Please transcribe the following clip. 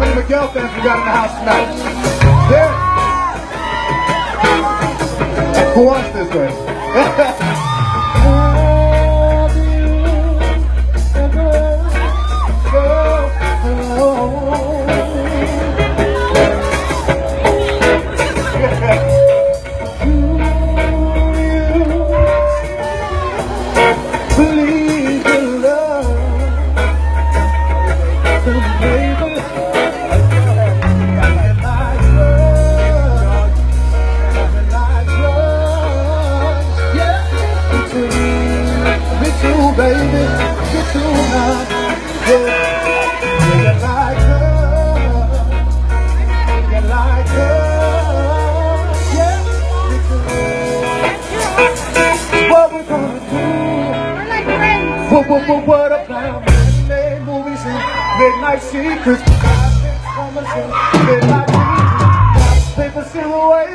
many Miguel fans we got in the house tonight? Yeah. Who wants this one? Baby, get too high, yeah. You like her, you like her, yeah. What we gonna do? We're like friends. What about matinee movies and midnight secrets? Midnight movies, paper silhouette.